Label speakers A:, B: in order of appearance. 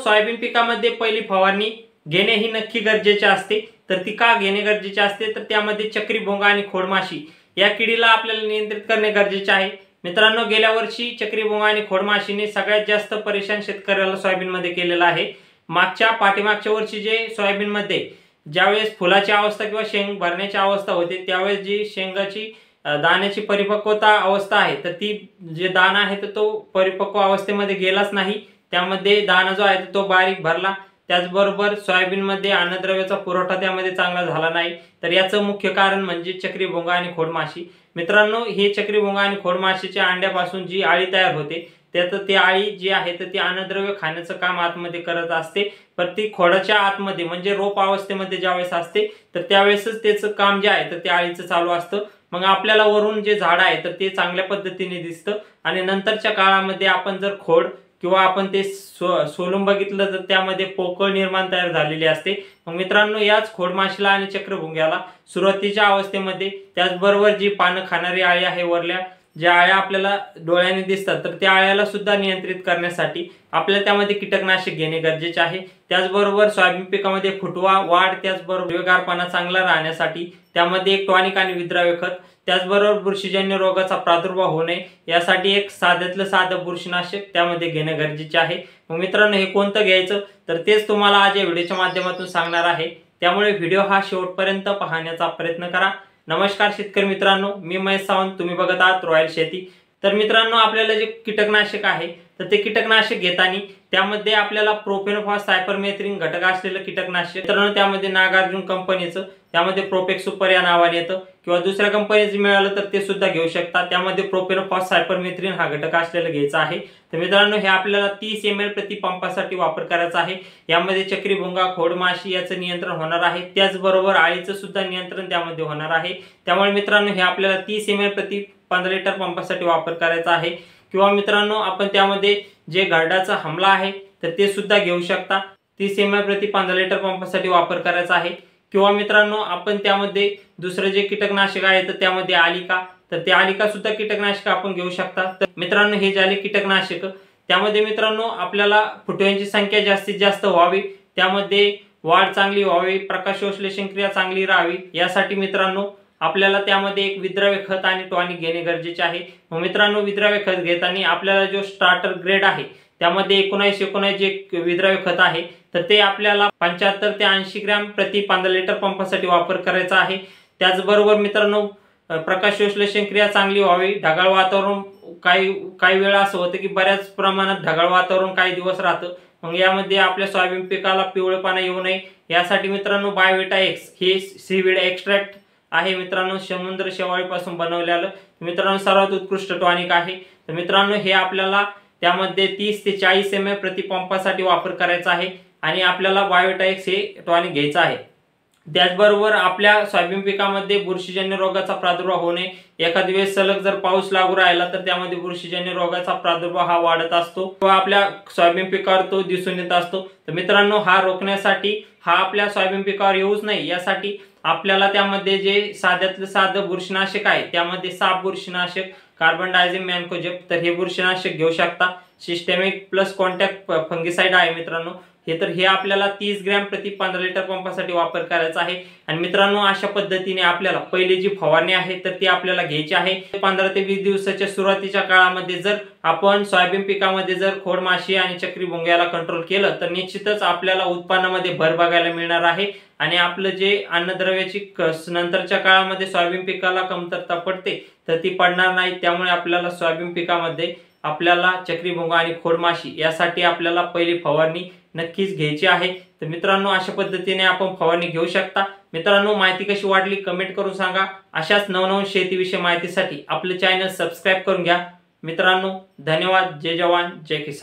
A: Soybean पिकामध्ये पहिली फवारणी घेणे ही नक्की गरजेचे असते। तर ती का घेणे गरजेचे असते तर त्यामध्ये चक्री भोंगा आणि खोडमाशी या किडीला आपल्याला नियंत्रित करणे गरजेचे आहे। मित्रांनो, गेल्या वर्षी चक्री भोंगा आणि खोडमाशीने सगळ्यात जास्त परेशान शेतकऱ्याला सोयाबीन मध्ये केलेला आहे। पाठीमागच्या वर्षी जे सोयाबीन मध्ये ज्यावेळेस फुलाची अवस्था किंवा शेंग भरण्याची अवस्था होते त्यावेळेस जी शेंगाची दाण्याची परिपक्वता अवस्था आहे तर ती जे दाना आहे तर तो परिपक्व अवस्थेमध्ये गेलाच नाही। त्यामध्ये दाना जो आहे तो बारीक भरला। त्याचबरोबर सोयाबीन मध्ये अन्नद्रव्याचा पुरवठा त्यामध्ये चांगला झाला नाही। तर याचं मुख्य कारण म्हणजे चक्री भोंगा आणि खोडमाशी। मित्रांनो, हे चक्री भोंगा आणि खोडमाशीच्या अंड्यापासून जी आळी तयार होते त्यात ती आळी जी आहे तर ती अन्नद्रव्य खाण्याचं काम आतमध्ये करत असते। पण ती खोडाच्या आतमध्ये म्हणजे रोप अवस्थेमध्ये ज्यावेळेस असते तर त्यावेळेसच त्याचं काम जे आहे तर त्या आळीचं चालू असतं। मग आपल्याला वरून जे झाड आहे तर ते चांगल्या पद्धतीने दिसतं आणि नंतरच्या काळामध्ये आपण जर खोड किंवा आपण ते सोलून बघितलं तर त्यामध्ये पोकळ निर्माण तयार झालेली असते। मग मित्रांनो, याच खोडमाशीला आणि चक्रभुंग्याला सुरुवातीच्या अवस्थेमध्ये त्याचबरोबर जी पानं खाणारी आळी आहे वरल्या ज्या आळ्या आपल्याला डोळ्याने दिसतात तर त्या आळ्याला सुद्धा नियंत्रित करण्यासाठी आपल्याला त्यामध्ये कीटकनाशक घेणे गरजेचे आहे। त्याचबरोबर सोयाबीन पिकामध्ये फुटवा वाढ त्याचबरोबर हिरवेगारपणा चांगला राहण्यासाठी त्यामध्ये एक टॉनिक आणि विद्राव्य खत त्याचबरोबर बुरशीजन्य रोगाचा प्रादुर्भाव होऊ नये यासाठी एक साध्यातलं साधं बुरशीनाशक त्यामध्ये घेणे गरजेचे आहे। मग मित्रांनो, हे कोणतं घ्यायचं तर तेच तुम्हाला आज या व्हिडिओच्या माध्यमातून सांगणार आहे। त्यामुळे व्हिडिओ हा शेवटपर्यंत पाहण्याचा प्रयत्न करा। नमस्कार शेतकरी मित्रांनो, मी महेश सावंत, तुम्ही बघत आहात रॉयल शेती। तर मित्रांनो, आपल्याला जे कीटकनाशक आहे तर ते कीटकनाशक घेताना त्यामध्ये आपल्याला प्रोफेनोफॉस सायपरमेथ्रिन घटक असलेलं कीटकनाशक, मित्रांनो त्यामध्ये नागार्जुन कंपनीचं त्यामध्ये प्रोपेक्स सुपर या नावाने येतं किंवा दुसऱ्या कंपनीचं मिळालं तर ते सुद्धा घेऊ शकता। त्यामध्ये प्रोफेनोफॉस सायपरमेथ्रिन हा घटक असलेला घ्यायचा आहे। तर मित्रांनो, हे आपल्याला 30 ml प्रति पंपासाठी वापर करायचा आहे। यामध्ये चक्री भोंगा खोडमाशी याचं नियंत्रण होणार आहे, त्याचबरोबर आळीचं सुद्धा नियंत्रण त्यामध्ये होणार आहे। त्यामुळे मित्रांनो, हे आपल्याला 30 ml प्रति 15 लिटर पंपासाठी वापर करायचा आहे। किंवा मित्रांनो, आपण त्यामध्ये जे गार्डाचा हमला आहे तर ते सुद्धा घेऊ शकता। 30 ml प्रति 15 लिटर पंपासाठी वापर करायचा आहे। किंवा मित्रांनो, आपण त्यामध्ये दुसरे जे कीटकनाशक आहे तर त्यामध्ये आलिका, तर ते आलिका सुद्धा कीटकनाशक आपण घेऊ शकता। तर मित्रांनो, हे झाले कीटकनाशक। त्यामध्ये मित्रांनो, आपल्याला फुटव्यांची संख्या जास्तीत जास्त व्हावी, त्यामध्ये वाढ चांगली व्हावी, प्रकाशसंश्लेषण क्रिया चांगली राहावी यासाठी मित्रांनो आपल्याला त्यामध्ये एक विद्राव्य खत आणि टॉनिक घेणे गरजेचे आहे। मग मित्रांनो, विद्राव्य खत घेताना आपल्याला जो स्टार्टर ग्रेड आहे त्यामध्ये 19 जे विद्राव्य खत आहे तर ते आपल्याला 75 ते 80 ग्रॅम प्रति 15 लिटर पंपासाठी वापर करायचा आहे। त्याचबरोबर मित्रांनो, प्रकाशसंश्लेषण क्रिया चांगली व्हावी, ढगाळ वातावरण काही वेळा असं होतं की बऱ्याच प्रमाणात ढगाळ वातावरण काही दिवस राहतं, मग यामध्ये आपल्या सोयाबीन पिकाला पिवळेपणा येऊ नये यासाठी मित्रांनो बायोविटा एक्स हे सीवीड एक्स्ट्रॅक्ट आहे मित्रांनो, समुद्र शेवाळीपासून बनवलेलं मित्रांनो सर्वात उत्कृष्ट टॉनिक आहे। तर मित्रांनो, हे आपल्याला त्यामध्ये 30 ते 40 ml प्रति पंपासाठी वापर करायचा आहे आणि आपल्याला बायोविटा एक्स हे टॉनिक घ्यायचं आहे। त्याचबरोबर आपल्या सोयाबीन पिकामध्ये बुरशीजन्य रोगाचा प्रादुर्भाव होऊ नये, एखाद वेळेस सलग जर पाऊस लागू राहिला तर त्यामध्ये बुरशीजन्य रोगाचा प्रादुर्भाव हा वाढत असतो किंवा आपल्या सोयाबीन पिकावर तो दिसून येत असतो। तर मित्रांनो, हा रोखण्यासाठी हा आपल्या सोयाबीन पिकावर येऊच नाही यासाठी आपल्याला त्यामध्ये जे साध्यातलं साधं बुरशीनाशक आहे त्यामध्ये साप बुरशीनाशक, कार्बन डायझिम मॅन्कोजेब, तर हे बुरशीनाशक घेऊ शकता। सिस्टेमिक प्लस कॉन्टॅक्ट फंगिसाइड आहे मित्रांनो हे आपल्याला 30 ग्रॅम प्रति 15 लिटर पंपासाठी वापर करायचा आहे। आणि मित्रांनो, अशा पद्धतीने आपल्याला पहिली जी फवारणी आहे तर ती आपल्याला घ्यायची आहे। 15 ते 20 दिवसाच्या सुरुवातीच्या काळामध्ये जर आपण सोयाबीन पिकामध्ये जर खोडमाशी आणि चक्री भोंग्याला कंट्रोल केलं तर निश्चितच आपल्याला उत्पन्नामध्ये भर बघायला मिळणार आहे आणि आपलं जे अन्नद्रव्याची नंतरच्या काळामध्ये सोयाबीन पिकाला कमतरता पडते तर ती पडणार नाही। त्यामुळे आपल्याला सोयाबीन पिकामध्ये आपल्याला चक्री भोंगा आणि खोडमाशी यासाठी आपल्याला पहिली फवारणी नक्कीच घ्यायची आहे। तर मित्रांनो, अशा पद्धतीने आपण फवारणी घेऊ शकता। मित्रांनो, माहिती कशी वाटली कमेंट करून सांगा। अशाच नवनवीन शेतीविषयी माहितीसाठी आपले चॅनल सबस्क्राइब करून घ्या। मित्रांनो, धन्यवाद। जय जवान जय किसान।